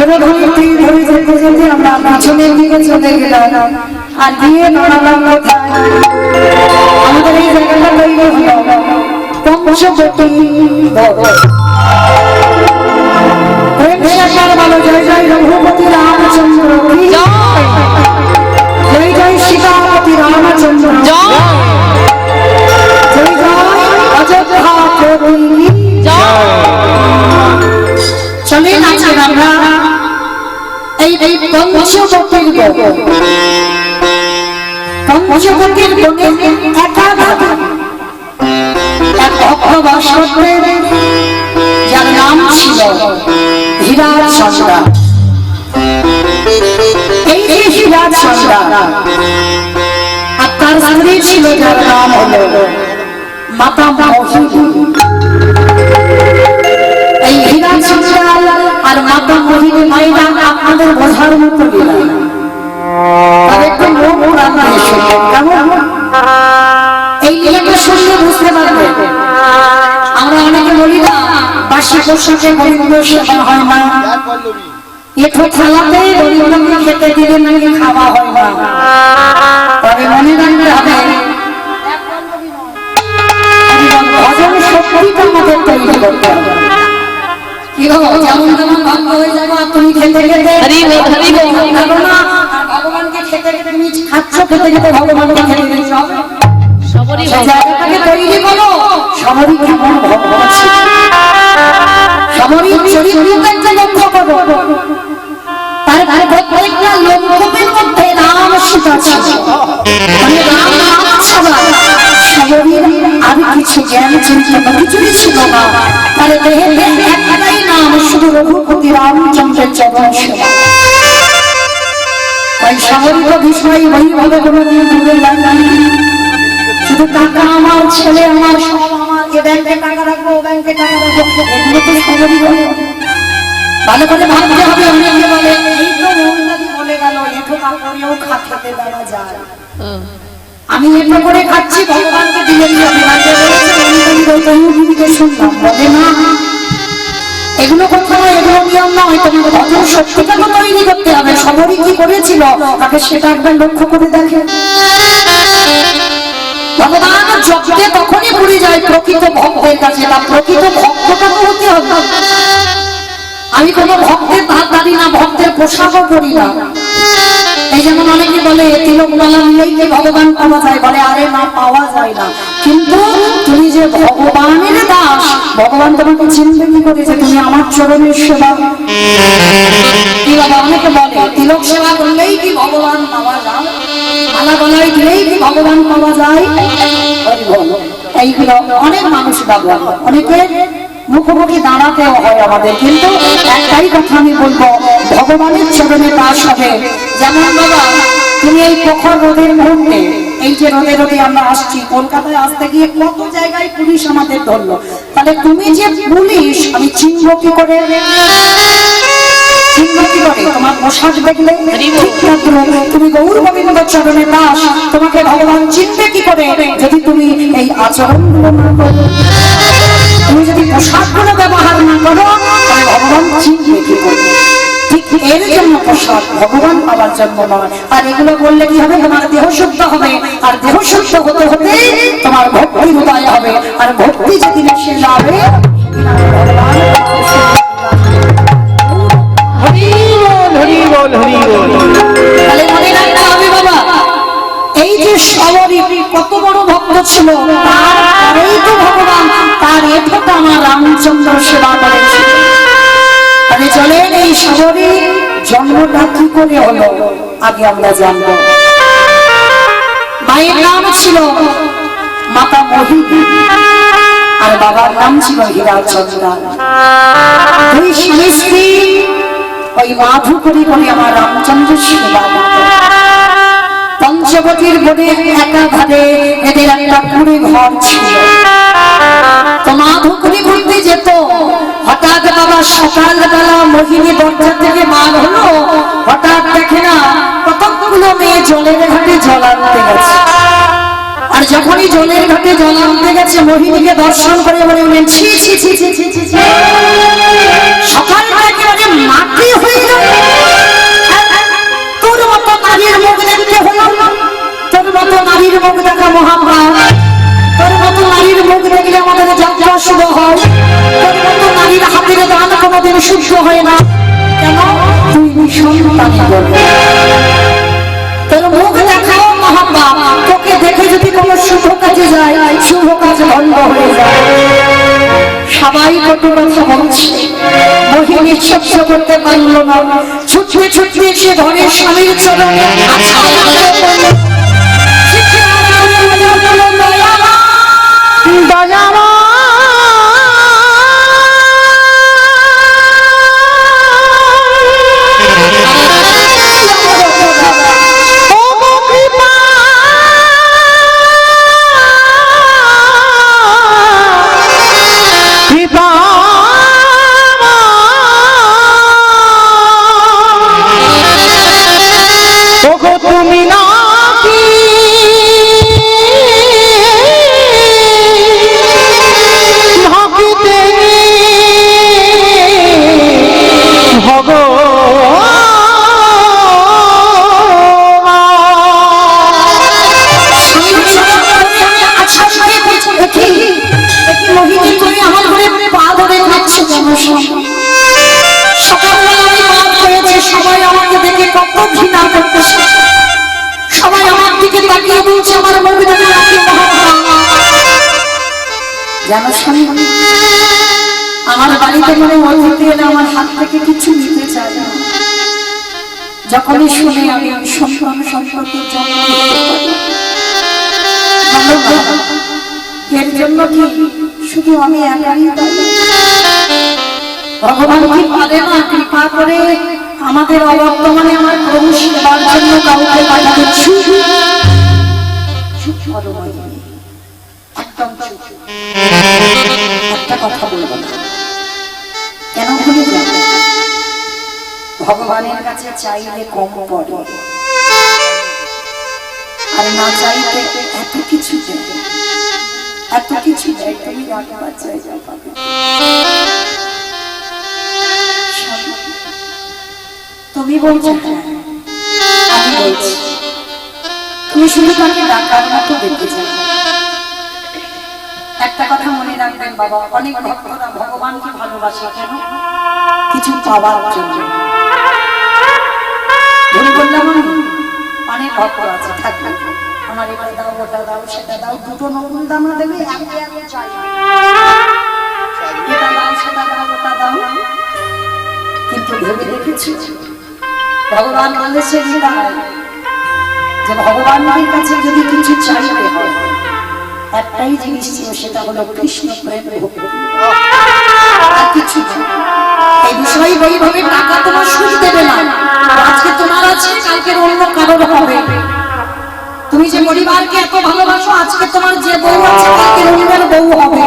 ধরে যেতে যেতে আমরা পিছনের দিকে চলে গেলাম আর দিয়ে নামালাম কোথায় আমাদের এই জায়গাটা তৈরি হলো পঞ্চবটী ভালো জয় জয় রঘুপতি রামচন্দ্র জয় জয় সীতাপতি রামচন্দ্র জয় জয় অযোধ্যা চলেন আজকে আমরা এই পঞ্চবটীর বনে একা ভাবে এক ভক্ত বাস করতেন যার নাম ছিল হীরাচন্দ্র। এই যে হীরাচন্দ্র আর তার স্ত্রী ছিল যার নাম হলো মাতা মোহিনী। এই হীরাচন্দ্র আর মাতা মোহিনী মায়েরা আপনাদের বোঝার মতো দিলেন একটু মন প্রাণ দিয়ে শুনবেন কেমন এই লীলাটা শুনলে বুঝতে পারবে। আমরা অনেকে বলি না বাসি পোশাকে গরিব সেবা হয় না, এঠো খেলাতে গরিবকে খেতে দিলে নাকি খাওয়া হয় না। তবে মনে রাখতে হবে ভজন শক্তিটা আমাদের তৈরি করতে হবে। কি গো যেমন তেমন ভাগ্য হয়ে যাবো তুমি খেতে খেতে না ভগবানকে খেতে খেতে তুমি খাচ্ছ খেতে খেতে ভগবানকে খেতে দিচ্ছ জায়গাটাকে তৈরি করো। সবারই কেমন ভগবান আছে সবারই চরিত্রটাকে লক্ষ্য করো। তার প্রত্যেকটা লক্ষ্যের মধ্যে রাম সীতা ছিল মানে রাম নাম ছাড়া সবারই আর কিছু জ্ঞান চিন্তা কিছুই ছিল না। তার দেহে একটাই নাম শুধু রঘুপতি রামচন্দ্রের চরণ সেবা। তাই সাগরিক বিষয় ওইভাবে কোনোদিন দূরে যায় শুধু টাকা আমার ছেলে আমার সব আমার এ ব্যাংকে টাকা রাখবো ও ব্যাংকে টাকা রাখবো এগুলো তো সাগরিক ভালো করে ভাবতে হবে। অনেকে বলে এই তো মন্দাদি বলে গেল এটো তারপরেও খেতে দেওয়া যায়। আমি এটো করে খাচ্ছি ভগবানকে দিলে শুনলাম বলে না এগুলো কথা নয় এগুলো নিয়ম নয়। তোমার ভজন শক্তিটাকে তৈরি করতে হবে। সবারই কি করেছিল তাকে সেটা একবার লক্ষ্য করে দেখে। ভগবান যজ্ঞে তখনই পুরে যায় প্রকৃত ভক্তের কাছে। তার প্রকৃত ভক্তটা তো হতে হবে। আমি কোনো ভক্তের ধার ধারি না, ভক্তের পোশাকও করি না। এই যেমন অনেকে বলে তিলক মালা নিলেই কি ভগবান পাওয়া যায়, বলে আরে না পাওয়া যায় না। কিন্তু তুমি যে ভগবানের দাস ভগবান তোমাকে চিনতে কি করেছে তুমি আমার চরণের সেবা। কি বাবা অনেকে বলে তিলক সেবা করলেই কি ভগবান পাওয়া যায়, মালা গলায় দিলেই কি ভগবান পাওয়া যায়। এইগুলো অনেক মানুষ ব্যবহার করে, অনেকে মুখোমুখি দাঁড়াতেও হয় আমাদের। কিন্তু একটাই কথা আমি বলবো ভগবানের চরণে দাস হবে। যেমন বাবা তুমি এই প্রখর রোদের মুহূর্তে এই যে রোদে রোদে আমরা আসছি কলকাতায় আসতে গিয়ে কত জায়গায় পুলিশ আমাদের ধরলো। তাহলে তুমি যে পুলিশ আমি চিনব কি করে? তোমার পোশাক দেখলে তুমি গৌর গোবিন্দ চরণে দাস তোমাকে ভগবান চিনবে কি করে যদি তুমি এই আচরণগুলো না করো, তুমি যদি পোশাকগুলো ব্যবহার না করো তাহলে ভগবান চিনবে কি করে। ঠিক এর জন্য পোশাক ভগবান পাওয়ার জন্য নয়। আর এগুলো বললে কি হবে তোমার দেহ শুদ্ধ হবে। আর দেহ শুদ্ধ হতে হতে তোমার ভক্তি উদয় হবে। আর ভক্তি যদি এসে যাবে তাহলে মনে রাখতে হবে বাবা এই যে সবরই কত বড় ভক্ত ছিল তারপরেই তো ভগবান তার এতটা আমার রামচন্দ্র সেবা করেছে। তাহলে চলেন এই সবরই জন্মটা কি করে হলো আগে আমরা জানবো। মায়ের নাম ছিল মাতা মোহিনী আর বাবার নাম ছিল হীরাচন্দ্র। দুই স্বামী স্ত্রী ওই মাধু করে করে আমার রামচন্দ্র সেবা করত। পঞ্চবটির বনে একা ঘরে এদের একটা কুড়ে ঘর ছিল। তো মাধু করে ঘুরতে যেত। হঠাৎ বাবা সকালবেলা মোহিনী দরজা থেকে বার হলো, হঠাৎ দেখে না কতগুলো মেয়ে জলের ঘাটে জল আনতে গেছে। আর যখনই জলের ঘাটে জল আনতে গেছে মোহিনীকে দর্শন করে বললেন ছি ছি ছি ছি ছি ছি। সকালটা একেবারে মাটি হয়ে গেল মুখ দেখা মহাভাব, তোর মতো নারীর মুখ দেখলে আমাদের যাত্রা শুভ হয়, তোর মতো নারীর হাতের দান কোনোদিন শুদ্ধ হয় না। কেন? তুই নিঃসন্তানী বলে তোর মুখ দেখাও মহাভাব, তোকে দেখে যদি কোনো শুভ কাজে যায়, শুভ কাজ ভঙ্গ হয়ে যায়। সবাই কত কথা বলছে, মোহিনী সহ্য করতে পারল না, ছুটে ছুটে এসে ধরে স্বামীর চরণে আমার বাড়িতে মনে অতিথি এলে আমার হাত থেকে কিছু নিতে চায় না। যখনই শুনে আমি সন্তান সম্পর্কের জন্য এর জন্য কি শুধু আমি একাই ভগবান কি পারে না কৃপা করে আমাদের অবর্তমানে আমার প্রভু সেবার জন্য কাউকে পাঠাচ্ছি। একটা কথা বলবো না, কেন ভুলে যাব? ভগবানের কাছে চাইলে কম পড়ে, আর না চাইতে এত কিছু দেয়, এত কিছু দেয়, তুমি রাখবার জায়গা পাবে। তুমি বলছো, আমি বলছি, তুমি শুধু তাকে ডাকার মতো দেখতে চাও। একটা কথা মনে রাখবেন বাবা, অনেক ভক্তরা ভগবানকে ভালোবাসে কেন? কিছু পাওয়ার জন্য। ভুল বললাম? অনেক ভক্ত আছে, থাকবে আমার এটা দাও, ওটা দাও, সেটা দাও, দুটো নতুন দামা দেবে, এটা দাও, সেটা দাও, ওটা দাও। কিন্তু ভেবে দেখেছি ভগবান বলেছে যে ভগবানের কাছে যদি কিছু চাইতে হয় একটাই জিনিস ছিল, সেটা হলো কৃষ্ণ প্রেম ভক্তি, আর কিছু এই বিষয় বৈভাবে টাকা তোমার সুখ দেবে না। আজকে তোমার আছে, কালকে অন্য কারোর হবে। তুমি যে পরিবারকে এত ভালোবাসো, আজকে তোমার যে বউ আছে কালকে অন্যের বউ হবে।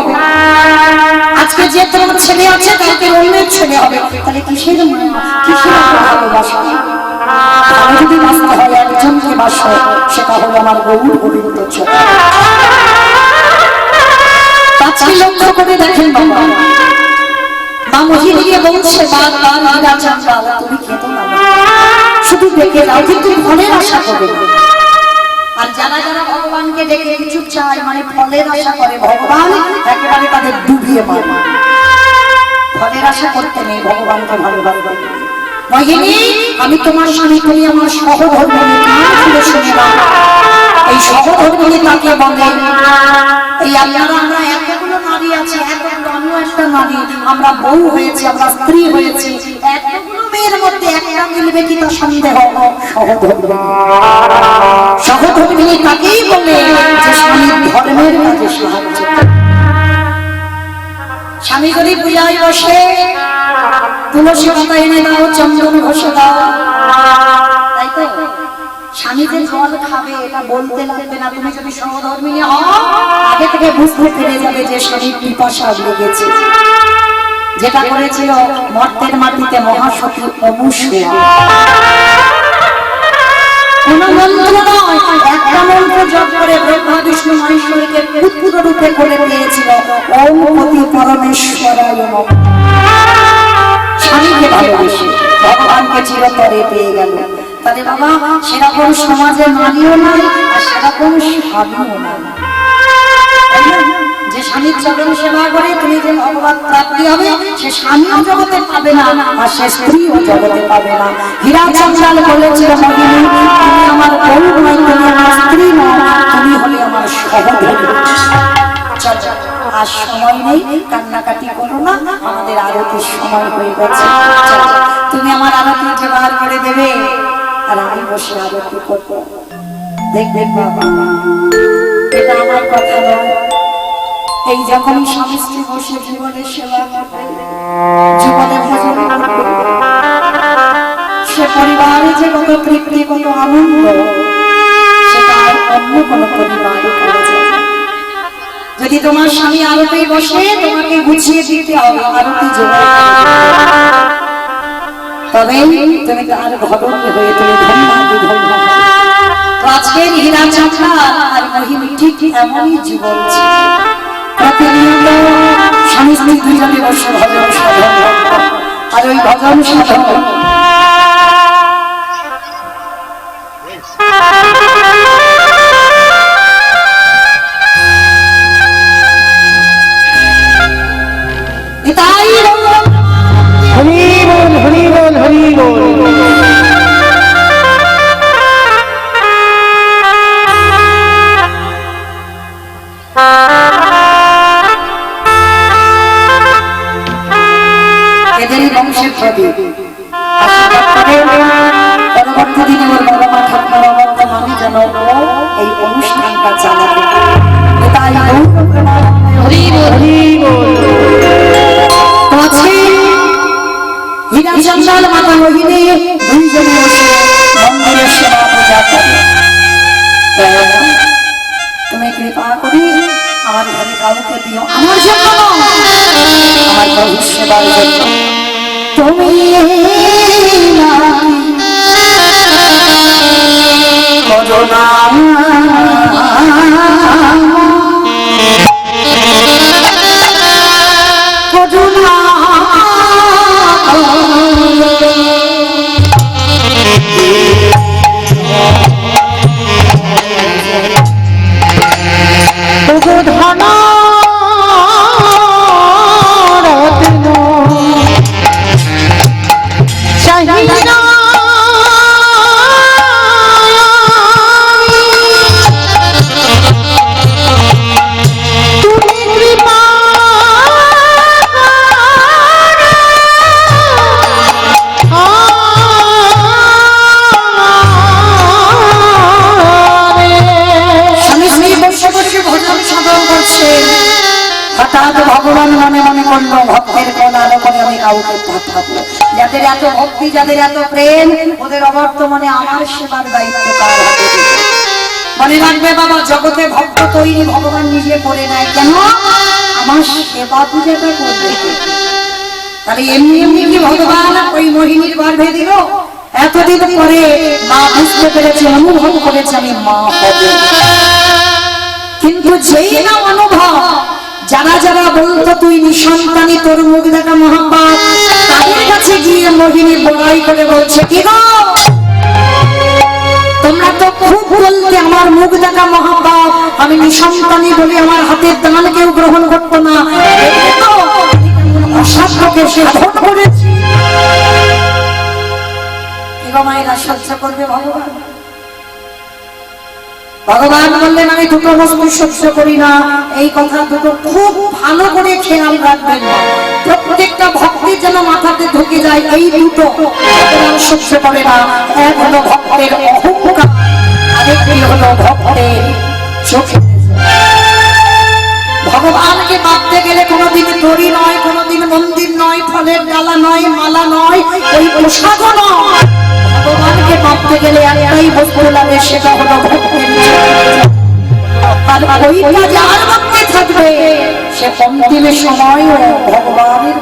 আজকে যে তোমার ছেলে আছে কালকে অন্যের ছেলে হবে। তাহলে কিসের কিসের ভালোবাসা? আমি যদি বাঁচতে হয় একজনকে বাসো, সেটা হলো আমার গৌর গোবিন্দ চরণ। আজকে লক্ষ্য করে দেখেন বাবা, মা মোহিনীকে বলছে বারবার, হীরা চাঁদা তুমি খেতো না, শুধু দেখে দাও, কিন্তু ফলের আশা করবে। আর যারা যারা ভগবানকে দেখে কিছু চায়, মানে ফলের আশা করে, ভগবান একেবারে তাদের ডুবিয়ে মারে। ফলের আশা করতে নেই, ভগবানকে ভালোবাসবে। মোহিনী, আমি তোমার স্বামী, তুমি আমার সহধর্মিণী, কান খুলে শুনে নাও। এই সহধর্মিণী তাকে বলে, এই আপনারা আমরা এতগুলো নারী আছে, এতগুলো অন্য একটা নারী, আমরা বউ হয়েছি, আমরা স্ত্রী হয়েছি, এতগুলো মেয়ের মধ্যে একটা মিলবে কি তা সন্দেহ? সহধর্মিণী। সহধর্মিণী তাকেই বলে যে স্বামী ধর্মের কাজে সাহায্য। স্বামী যদি পূজায় বসে তুলসী পাতা এনে দাও, চন্দন ঘষে দাও, তাই তো? স্বামী যে জল খাবে এটা বলতে লাগবে না। তুমি যদি সহধর্মিণী হও, আগে থেকে বুঝতে পেরে যাবে যে স্বামীর পিপাসা লেগেছে। যেটা করেছিল মর্তের মাটিতে মহাসতী অনুসূয়া। কোন মন্ত্র নয়, একটা মন্ত্র জপ করে ব্রহ্মা বিষ্ণু মহেশ্বরীকে পুত্র রূপে করে দিয়েছিল, ওম পতি পরমেশ্বরায় নমঃ। স্বামীকে ভালোবেসে ভগবানকে চিরতরে পেয়ে গেল। তাহলে বাবা সেরকম সমাজে নারীও নাই আর সেরকম স্বামীও নাই। যে স্বামীর চরণ সেবা করে তুমি যে ভগবান প্রাপ্তি হবে, সে স্বামীও জগতে পাবে না আর সে স্ত্রীও জগতে পাবে না। হীরা চঞ্চল বলেছিল, মোহিনী তুমি আমার বউ নয়, তুমি আমার স্ত্রী নয়, তুমি হলে আমার সহধর্মী। চল আর সময় নেই, কান্নাকাটি করো না, আমাদের আরতির সময় হয়ে গেছে। তুমি আমার আরতি জোগাড় করে দেবে আর আমি বসে আরতি করবো। দেখবেন বাবা, এটা আমার কথা নয়, এই যখন স্বামী স্ত্রী বসে জীবনের সেবা করবে, জীবনে ভজন করবে, সে পরিবারে যে কত তৃপ্তি কত আনন্দ, সেটা আর অন্য কোনো পরিবারে করা যায় না। যদি তোমার স্বামী আরতি বসে, তোমাকে গুছিয়ে দিতে হবে আরতি জোগাড়, তবে তুমি তার ঘটনা হয়ে তুমি ধন্যবাদ ধন্য। তো আজকের হীরা চঞ্চল আর মোহিনী ঠিক এমনই জীবন ছিল। প্রতিনিয়ত স্বামী স্ত্রী দুজনে বসে ভজন সাধন, আর ওই ভজন সাধন এদেরই বংশের প্রদীপ। পরবর্তী দিনে ওর বাবা মা ঠাকুমার অবর্তন আমি যেন এই অনুষ্ঠানটা চালাতে হীরা চঞ্চল মাতা মোহিনী দুইজনে বসে মন্দিরের সেবা পূজা করে। তুমি কৃপা করি আমার ঘরে কাউকে দিও, আমার জন্য আমার প্রভুর সেবার জন্য। তুমি করুণা ভগবান মনে মনে করলো ভক্তের কোন আলো করে আমি কাউকে পাঠাবো, যাদের এত ভক্তি যাদের এত প্রেম, ওদের অবর্তমানে আমার সেবার দায়িত্ব কার হাতে দিবে। মনে রাখবে বাবা, জগতে ভক্ত তৈরি ভগবান নিজে করে নেয়, কেন আমার সেবা পূজাটা করবে। তাহলে এমনি এমনি কি ভগবান ওই মোহিনীর গর্ভে দিল? এতদিন পরে মা বুঝতে পেরেছে, অনুভব করেছে আমি মা হবে। কিন্তু যেই না অনুভব, যারা যারা বলতো তুই নিঃসন্তানী, তোর মুখ দেখা মহাপাপ, তাদের কাছে গিয়ে মোহিনী বড়াই করে বলছে, কি গো তোমরা তো খুব বলতে আমার মুখ দেখা মহাপাপ, আমি নিঃসন্তানী বলে আমার হাতের দান কেউ গ্রহণ করতো না, অসাধ্যকে সাধন করেছি। কি গো মায়েরা সহ্য করবে ভগবান? ভগবান বললেন আমি দুটো বস্তু সহ্য করি না, এই কথা দুটো খুব ভালো করে খেয়াল রাখবেন, প্রত্যেকটা ভক্তের যেন মাথাতে ঢুকে যায়। এই দুটো ভগবান সহ্য করে না, এক হলো ভক্তের অহংকার, আরেকটি হলো ভক্তের চোখে। ভগবানকে মাপতে গেলে কোনোদিন দড়ি নয়, কোনোদিন মন্দির নয়, ফলের ডালা নয়, মালা নয়, ওই পোশাক নয়। ভগবানকে মাপতে গেলে একটাই বস্তু লাগে, সেটা হলো ভক্তের চোখ। আর ওইটা যার মধ্যে থাকবে সে অন্তিম সময় ভগবানের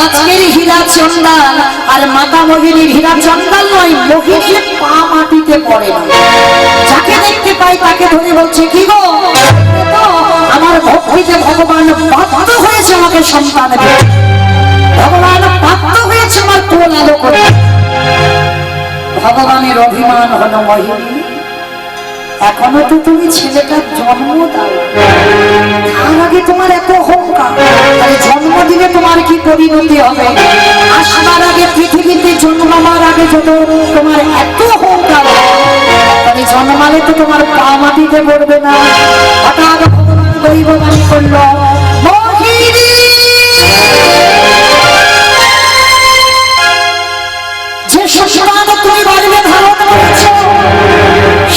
আজকের হীরা চন্দন আর মাতা মোহিনীর হীরা চন্দন নয়, মোহিনীর পা মাটিতে পড়ে না। যাকে দেখতে পাই তাকে ধরে বলছে, কি গো আমার ভক্তিতে ভগবান বাধ্য হয়েছে আমাকে সন্তান দিতে, ভগবান বাধ্য হয়েছে আমার কোল আলো করে। ভগবানের অভিমান হলো মহিনী, এখনো তো তুমি ছেলেটার জন্ম দাও, তার আগে তোমার এত অহংকার, জন্ম দিলে তোমার কি পরিণতি হবে? আসবার আগে পৃথিবীতে জন্মাবার আগে যত তোমার এত অহংকার, তবে জন্মালে তো তোমার পা মাটিতে পড়বে না। হঠাৎ ভগবান দৈববাণী করল, মোহিনী যে সন্তান তুমি গর্ভে ধারণ করেছ,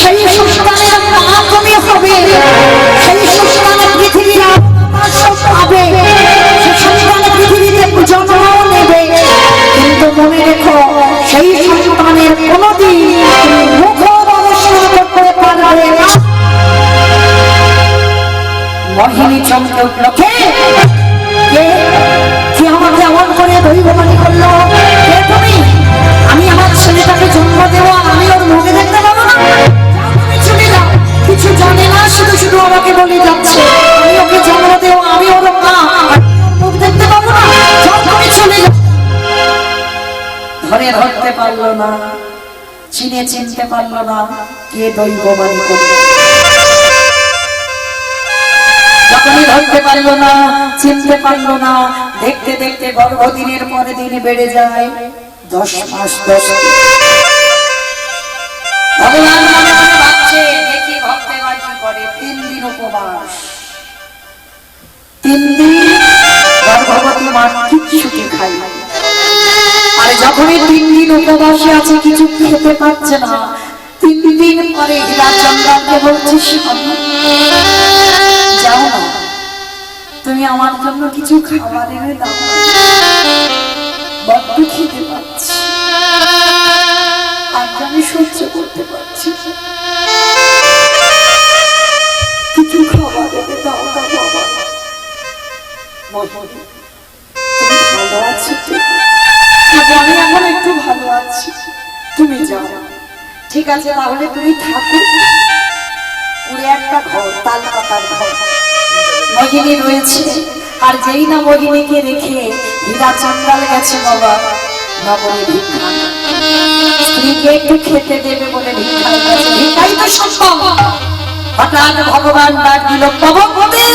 সেই সন্তানের মা তুমি হবে, সেই সন্তান পৃথিবীর আবাস পাবে, সেই সন্তান পৃথিবীতে জন্ম নেবে। কিন্তু মনে রেখো, সেই সন্তানের কোনদিন মুখ গবেষণা করতে পারবে না। মোহিনী চমকে উঠল, কে আমাকে এমন করে দৈববাণী করলো? কে তুমি? আমি আমার ছেলেটাকে জন্ম দেবো, আমি ওর মুখে দেখতে পাবো না? তুমি চলে যাও, কিছু জানে না, শুধু শুধু আমাকে বলে যাচ্ছে আমি ওকে জন্ম দেবো, আমি ওর মা, মুখ দেখতে পাবো না, তুমি চলে যাও। ধরে ধরতে পারলো না, চিনতে পারলো না কে দৈববাণী করলো। যখনই ধরতে পারলো না, চিনতে পারলো না, দেখতে দেখতে গর্ভদিনের পরে দিন বেড়ে যায় 10 মাস 10 দিন। ভগবান মনে মনে ভাবছে, দেখি ভক্তে বাকি করে 3 দিন উপবাস, 3 দিন গর্ভবতী মা কিছুটি খায়। আর যখনই 3 দিন উপবাসে আছে, কিছু খেতে পাচ্ছে না, 3 দিন পরে হীরাচন্দ্রকে বলছিস, যাও না, তুমি আমার জন্য কিছু খাবার এনে দাও, বড্ড খেতে পাচ্ছি, আজ আমি সহ্য করতে পারছি, কিছু খাবার এনে দাও না বাবা। তুমি ভালো আছো? আমি এখন একটু ভালো আছি, তুমি যাও। ঠিক আছে, তাহলে তুমি থাকো। পুরো একটা ঘর, তাল পাতার ঘর, মোহিনী রয়েছে। আর যেই না মোহিনীকে রেখে হীরাচন্দ্রাল গেছে বাবা নগরে ভিক্ষা, স্ত্রীকে একটু খেতে দেবে বলে ভিক্ষায় গেছে, ভিক্ষাই তো সম্ভব। হঠাৎ ভগবান ডাক দিল, ভগবতী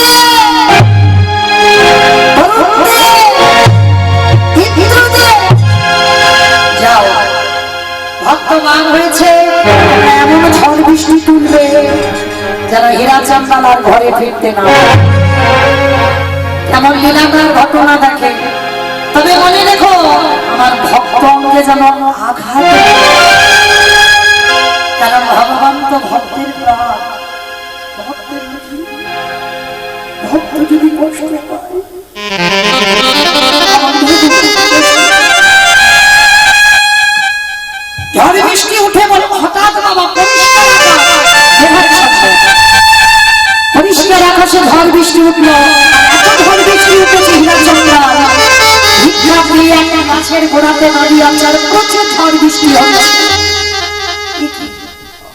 যাও, ভক্তবান হয়েছে, এমন ঝড় বৃষ্টি তুলবে যারা হীরাচন্দ্রাল আর ঘরে ফিরতে না, এমন লীলাকার ঘটনা দেখে। তবে মনে রেখো, আমার ভক্ত অঙ্গে যেন আঘাত, কারণ ভগবান তো ভক্তের প্রাণ, ভক্তের ভক্ত যদি কষ্ট পায়, ঝড় বৃষ্টি উঠে বলো, হঠাৎ বাবা পরিষ্কার আকাশে ঝড় বৃষ্টি উঠলো। এত ঝড় বৃষ্টি উঠেছে, হীরাচন্দ্রাল ভিক্ষা পেয়ে একটা গাছের গোড়াতে দাঁড়িয়ে আছে, আর প্রচুর ঝড় বৃষ্টি হচ্ছে।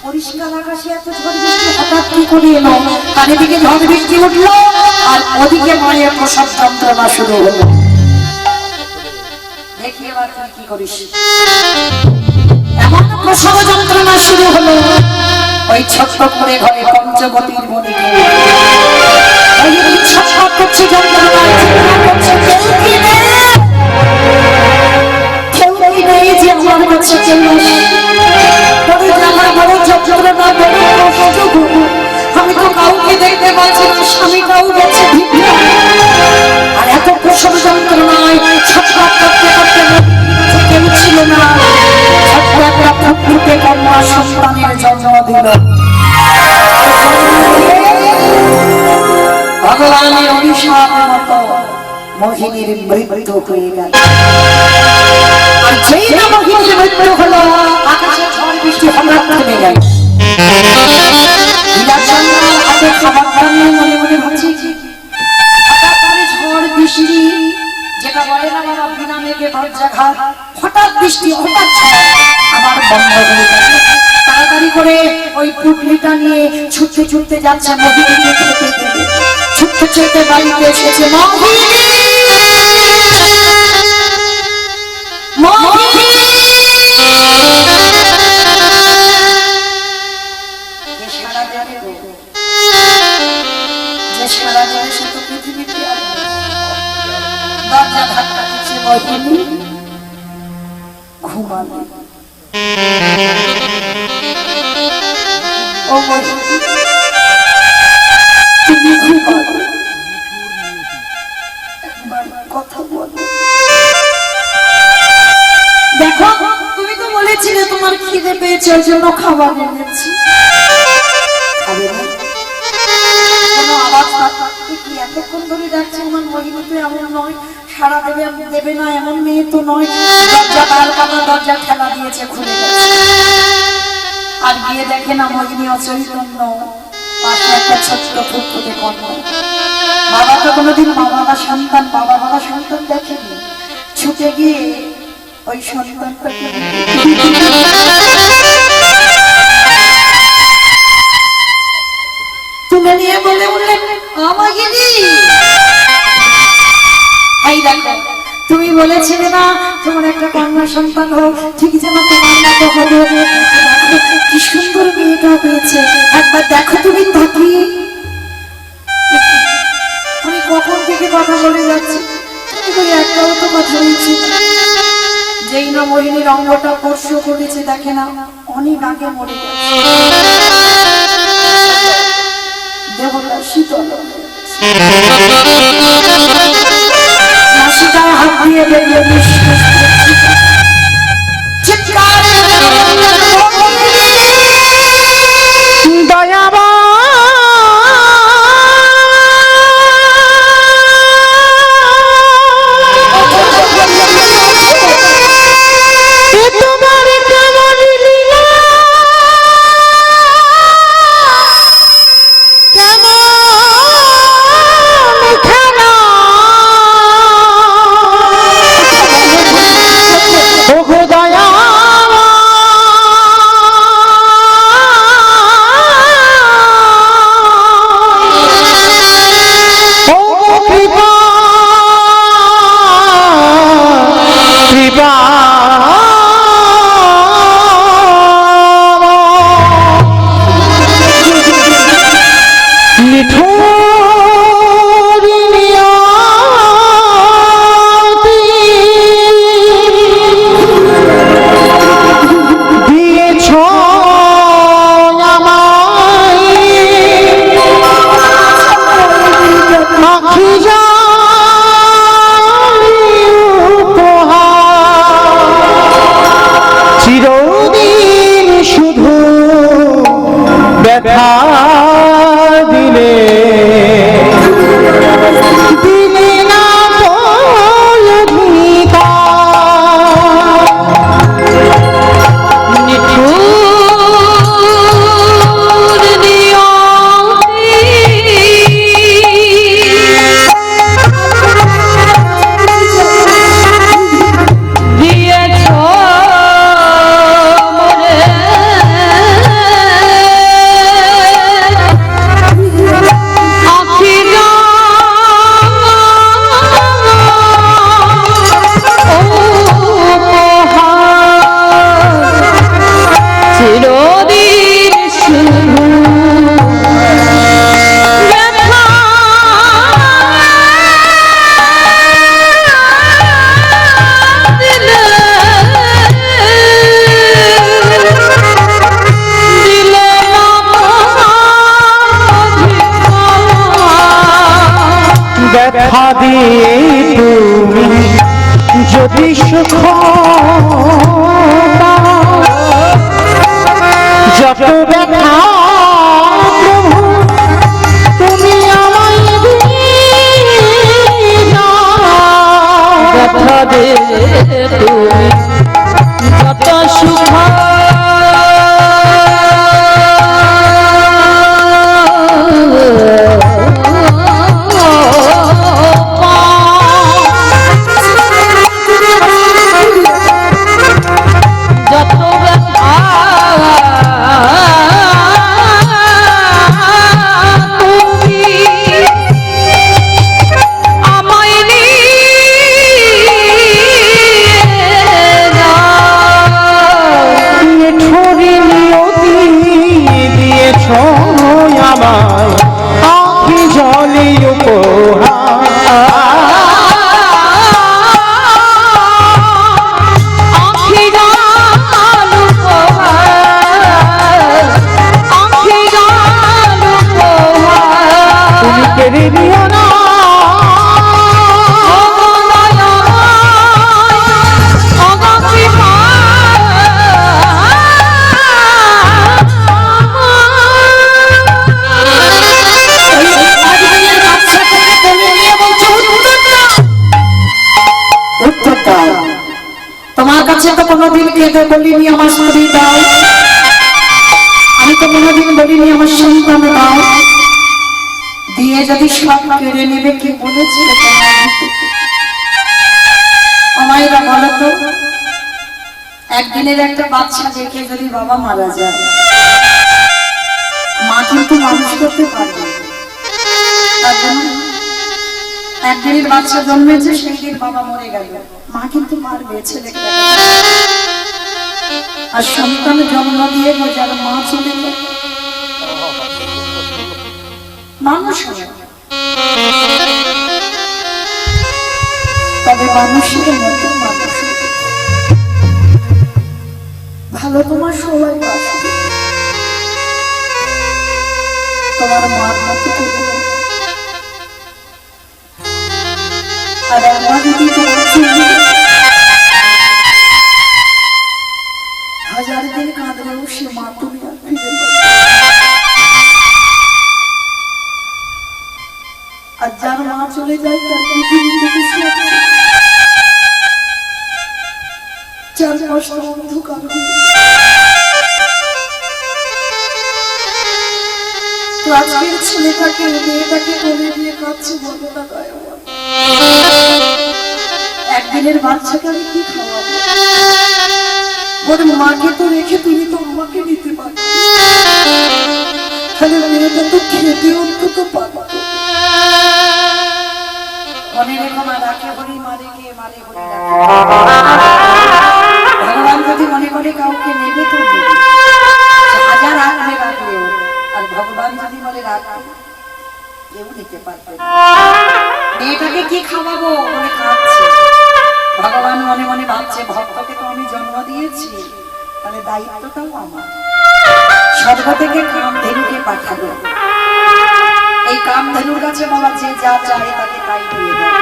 পরিষ্কার আকাশে এত ঝড় বৃষ্টি হঠাৎ কি করে এলো? তার এদিকে ঝড় বৃষ্টি উঠলো, আর ওদিকে মায়ের প্রসব যন্ত্রণা শুরু হলো। দেখি এবার তুই কি করিস। এমন প্রসব যন্ত্রণা শুরু হলো, ওই ছোট্ট করে ঘরে পঞ্চবতীর মনিকে ছটফট করছে, যন্ত্রণায় চিৎকার করছে, কেউ নেই যে আমার কাছে চলে, বড় জ্বালা, বড় যন্ত্রণা, বড় কষ্ট, আমি তো কাউকে দেখতে পাচ্ছি না, স্বামীটাও গেছে ভিক্ষা। আর এত প্রসব যন্ত্রণায় ছটফট করতে করতে কেউ ছিল না, ছোট্ট একটা পুত্রকে কন্যা সন্তানের জন্ম দিল। ভগবানের অভিশাপের মতো মোহিনীর মৃত্যু হয়ে গেল। আর যেই না মোহিনীর মৃত্যু হলো, আকাশে ঝড় বৃষ্টি হঠাৎ থেমে গেল। হীরাচন্দ্রাল হাতে খাবার নিয়ে মনে মনে ভাবছে, হঠাৎ করে ঝড় বৃষ্টি, যেটা বলে না বাবা বিনা মেঘে বজ্রাঘাত, হঠাৎ বৃষ্টি, হঠাৎ ঝড়, আবার বন্ধ হয়ে গেছে। তাড়াতাড়ি করে ওই পুটলিটা নিয়ে ছুটতে ছুটতে যাচ্ছে মোহিনীকে খেতে দেবে। ছুটতে ছুটতে বাড়িতে এসেছে, মোহিনী মোহিনী মহিনী ঘুমালে। ও মহিনী তুমি ঘুমালে, একবার কথা বলো। দেখো তুমি তো বলেছিলে তোমার খিদে পেয়েছে, ওই জন্য খাবার এনেছি। খাবে না? কোনো আওয়াজ কি এতক্ষণ ধরে ডাকছে? আমার মহিনী তো এমন নয়, সারা দেবে না এমন মেয়ে তো নয়। দরজা তার পাতা, দরজা ঠেলা দিয়েছে, খুলে গেছে। আর গিয়ে দেখে না মহিনী অচৈতন্য, পাশে একটা ছোট্ট ফুটফুটে কন্যা। বাবা তো কোনোদিন বাবা সন্তান দেখেনি। ছুটে গিয়ে ওই সন্তানটাকে তুলে নিয়ে বলে উঠলেন, আমাগিনি এই দেখো, তুমি বলেছিলে না তোমার একটা কন্যা সন্তান হোক, ঠিক যেন তোমার মতো হবে। কি সুন্দর মেয়েটা হয়েছে, একবার দেখো তুমি তাকিয়ে। আমি কখন থেকে কথা বলে যাচ্ছি, তুমি একটাও তো কথা বলছি। যেই না মোহিনীর অঙ্গটা স্পর্শ করেছে, দেখে না অনেক আগে মরে গেছে। দেবতা শীতল নাসিকায় হাত দিয়ে দেখলে দয়াবা দেখা দিয়ে তুমি যদি সুখ যত দেখা প্রভু তুমি আমায় দেখা দিয়ে তুমি যত সুখ যত কেড়ে নিও না তোমার কাছে তো কোনোদিন কেঁদে বলিনি আমার স্ত্রী দাও, আমি তো কোনোদিন বলিনি আমার সন্তান দাও, দিয়ে যদি সব কেড়ে নেবে কি বলেছে? আমায়রা বলো তো, একদিনের একটা বাচ্চা দেখে যদি বাবা মারা যায়, মা কিন্তু মানুষ করতে পারবে। তার জন্য একদিনের বাচ্চা জন্মেছে, সেই দিন বাবা মরে গেল, মা কিন্তু পারবে ছেলেকে। আর সন্তান জন্ম দিয়ে যার মা চলে যায় মানুষ হয়, তবে মানুষের মতো মানুষ ভালো তোমার সবাই বাসবে, তোমার মার মতো করবে। আর আমার যদি তোমার চলে হাজার দিন কাঁদলেও সে মা তুমি আর ফিরে পাবে। আর যার মা চলে যায় তার পৃথিবী থেকে চারপাশটা অন্ধকার হয়ে তো আজকের ছেলেটাকে মেয়েটাকে বলে দিয়ে কাঁদছে, বলবো না গায়ে একদিনের বাচ্চাকে আমি কি খাওয়াবো? ওর মাকে তো রেখে তুমি তো আমাকে নিতে পারো, তাহলে মেয়েটা তো খেতে অন্তত পারত। মনে রেখো মা, রাখে বলি মারে কে, মারে বলি ভগবান যদি মনে করে কাউকে নেবে তো নেবে, হাজার আঁকড়ে রাখলেও। আর ভগবান যদি বলে রাখবে, কেউ নিতে পারবে না। মেয়েটাকে কি খাওয়াবো বলে খাচ্ছে, ভগবান মনে মনে ভাবছে ভক্তকে তো আমি জন্ম দিয়েছি, তাহলে দায়িত্বটাও আমার। স্বর্গ থেকে কামধেনুকে পাঠাবো, এই কামধেনুর কাছে বাবা যে যা চায় তাকে তাই দিয়ে দেয়।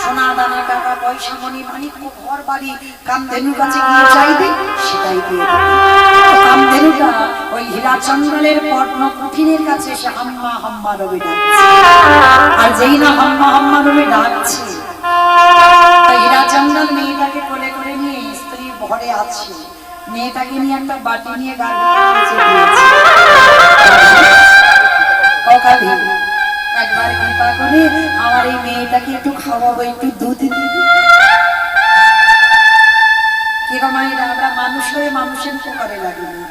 সোনা দানা টাকা পয়সা মনি মানিক্য ঘর বাড়ি কামধেনুর কাছে গিয়ে চাইবে, সেটাই দিয়ে দেবে। কামধেনুটা ওই হীরাচন্দ্রের পদ্ম কুঠিরের কাছে এসে হাম্মা হাম্মা রবে ডাকছে। আর যেই না হাম্মা হাম্মা রবে ডাকছে, হীরাচন্দ্র মেয়েটাকে কোলে করে নিয়ে স্ত্রী ঘরে আছে, মেয়েটাকে নিয়ে একটা বাটি নিয়ে একবার কৃপা করে আমার এই মেয়েটাকে একটু খাওয়াবো, একটু দুধ দিবি। কিরকম আমরা মানুষ হয়ে মানুষের উপকারে লাগি না,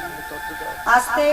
আস্তে